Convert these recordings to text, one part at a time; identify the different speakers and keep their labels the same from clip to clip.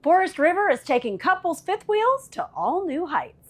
Speaker 1: Forest River is taking couples' fifth wheels to all new heights.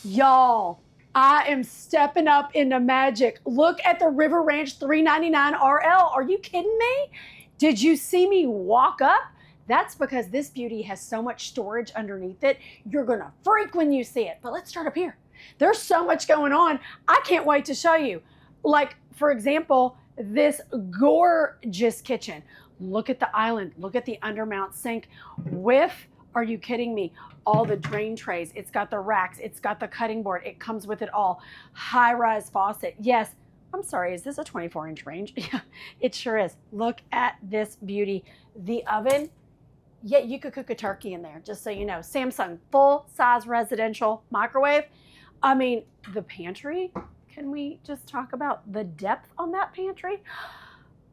Speaker 1: Y'all, I am stepping up into magic. Look at the River Ranch 399 RL. Are you kidding me? Did you see me walk up? That's because this beauty has so much storage underneath it. You're gonna freak when you see it. But let's start up here. There's so much going on. I can't wait to show you. Like, for example, this gorgeous kitchen. Look at the island. Look at the undermount sink with, are you kidding me? All the drain trays. It's got the racks. It's got the cutting board. It comes with it all. High-rise faucet. Yes. I'm sorry, is this a 24-inch range? Yeah, it sure is. Look at this beauty. The oven. Yeah, you could cook a turkey in there, just so you know. Samsung full-size residential microwave. I mean, the pantry. Can we just talk about the depth on that pantry?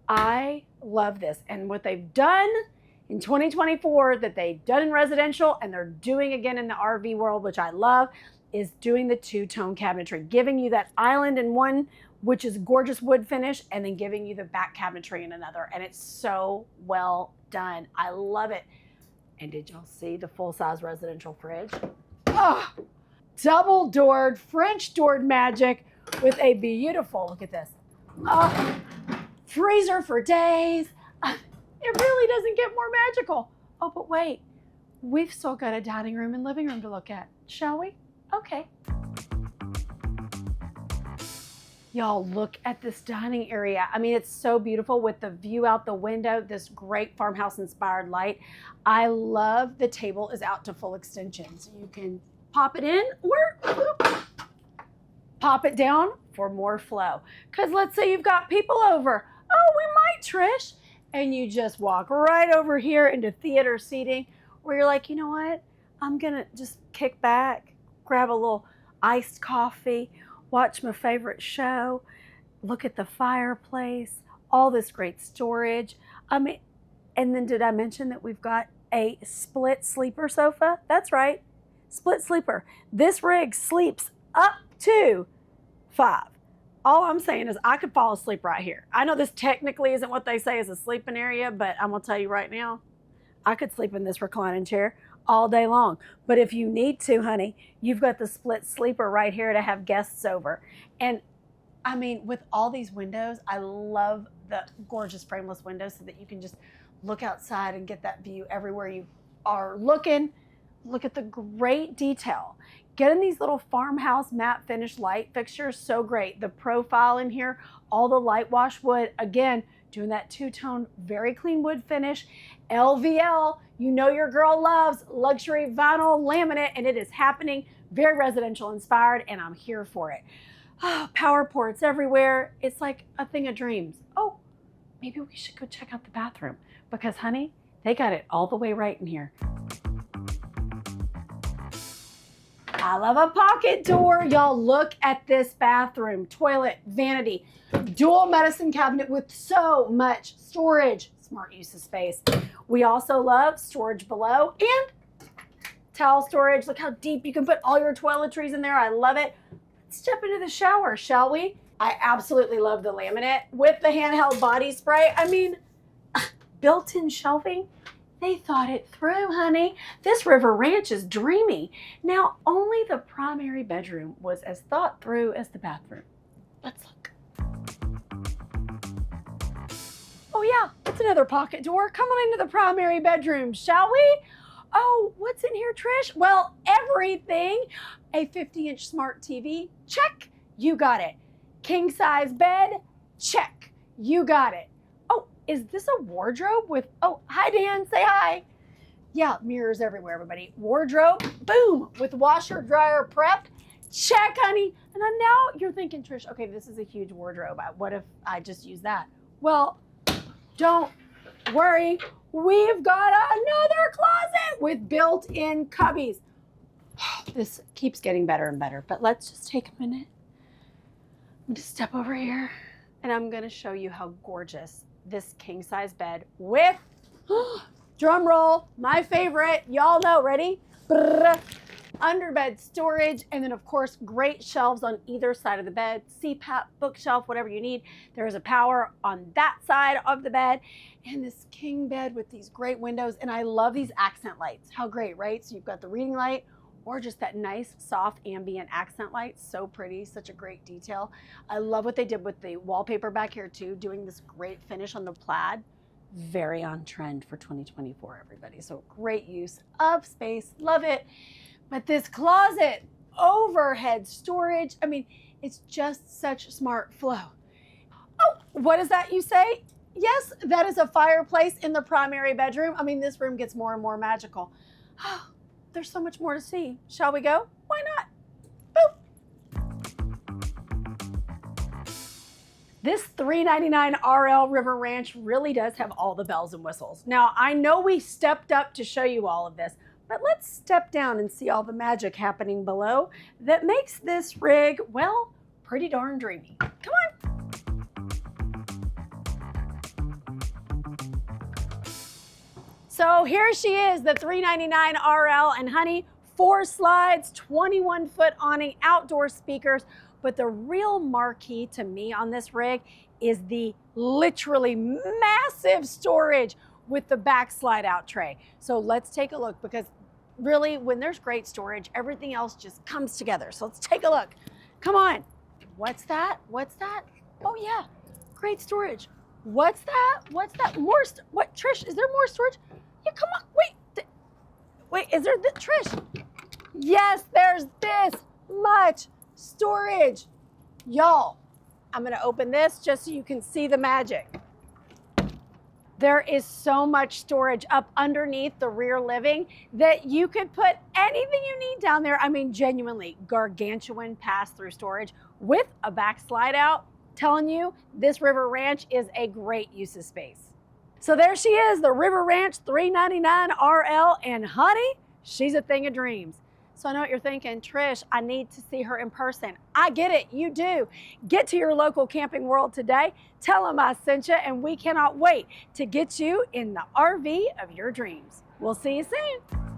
Speaker 1: I love this. And what they've done in 2024 that they've done in residential and they're doing again in the RV world, which I love, is doing the two-tone cabinetry, giving you that island in one, which is gorgeous wood finish, and then giving you the back cabinetry in another. And it's so well done. I love it. And did y'all see the full-size residential fridge? Oh, double-doored, French-doored magic with a beautiful, look at this, freezer for days. It really doesn't get more magical. Oh, but wait, we've still got a dining room and living room to look at, shall we? Okay. Y'all, look at this dining area. I mean, it's so beautiful with the view out the window, this great farmhouse inspired light. I love the table is out to full extension. So you can pop it in or pop it down for more flow. Because let's say you've got people over. Oh, we might, Trish. And you just walk right over here into theater seating where you're like, you know what? I'm going to just kick back, grab a little iced coffee, watch my favorite show, look at the fireplace, all this great storage. I mean, and then did I mention that we've got a split sleeper sofa? That's right, split sleeper. This rig sleeps up to 5. All I'm saying is I could fall asleep right here. I know this technically isn't what they say is a sleeping area, but I'm gonna tell you right now, I could sleep in this reclining chair all day long. But if you need to, honey, you've got the split sleeper right here to have guests over. And I mean, with all these windows, I love the gorgeous frameless windows so that you can just look outside and get that view everywhere you are looking. Look at the great detail. Getting these little farmhouse matte finish light fixtures, so great. The profile in here, all the light wash wood, again, doing that two-tone, very clean wood finish. LVL, you know your girl loves luxury vinyl laminate, and it is happening. Very residential inspired, and I'm here for it. Oh, power ports everywhere. It's like a thing of dreams. Oh, maybe we should go check out the bathroom because, honey, they got it all the way right in here. I love a pocket door. Y'all, look at this bathroom. Toilet, vanity, dual medicine cabinet with so much storage. Smart use of space. We also love storage below and towel storage. Look how deep you can put all your toiletries in there. I love it. Let's step into the shower, shall we? I absolutely love the laminate with the handheld body spray. I mean, built-in shelving. They thought it through, honey. This River Ranch is dreamy. Now, only the primary bedroom was as thought through as the bathroom. Let's look. Oh yeah, it's another pocket door. Come on into the primary bedroom, shall we? Oh, what's in here, Trish? Well, everything. A 50-inch smart TV, check, you got it. King size bed, check, you got it. Is this a wardrobe with, oh, hi Dan, say hi. Yeah, mirrors everywhere, everybody. Wardrobe, boom, with washer, dryer prepped. Check, honey. And then now you're thinking, Trish, okay, this is a huge wardrobe. What if I just use that? Well, don't worry. We've got another closet with built-in cubbies. This keeps getting better and better, but let's just take a minute. I'm gonna step over here and I'm gonna show you how gorgeous this king size bed with, drum roll, my favorite, y'all know, ready? underbed storage, and then of course, great shelves on either side of the bed, CPAP, bookshelf, whatever you need. There is a power on that side of the bed, and this king bed with these great windows. And I love these accent lights. How great, right? So you've got the reading light or just that nice soft ambient accent light. So pretty, such a great detail. I love what they did with the wallpaper back here too, doing this great finish on the plaid. Very on trend for 2024, everybody. So great use of space, love it. But this closet, overhead storage, I mean, it's just such smart flow. Oh, what is that you say? Yes, that is a fireplace in the primary bedroom. I mean, this room gets more and more magical. Oh, there's so much more to see. Shall we go? Why not? Boop. This $3.99 RL River Ranch really does have all the bells and whistles. Now, I know we stepped up to show you all of this, but let's step down and see all the magic happening below that makes this rig, well, pretty darn dreamy. Come on. So here she is, the $3.99 RL, and honey, 4 slides, 21-foot awning, outdoor speakers. But the real marquee to me on this rig is the literally massive storage with the back slide out tray. So let's take a look, because really when there's great storage, everything else just comes together. So let's take a look. Come on. What's that? What's that? Oh yeah, great storage. What's that? What's that? More, what, Trish, is there more storage? Yeah, come on, wait, is there, Trish? Yes, there's this much storage. Y'all, I'm gonna open this just so you can see the magic. There is so much storage up underneath the rear living that you could put anything you need down there. I mean, genuinely gargantuan pass-through storage with a back slide out. Telling you, this River Ranch is a great use of space. So there she is, the River Ranch $3.99 RL, and honey, she's a thing of dreams. So I know what you're thinking, Trish, I need to see her in person. I get it, you do. Get to your local Camping World today, tell them I sent you, and we cannot wait to get you in the RV of your dreams. We'll see you soon.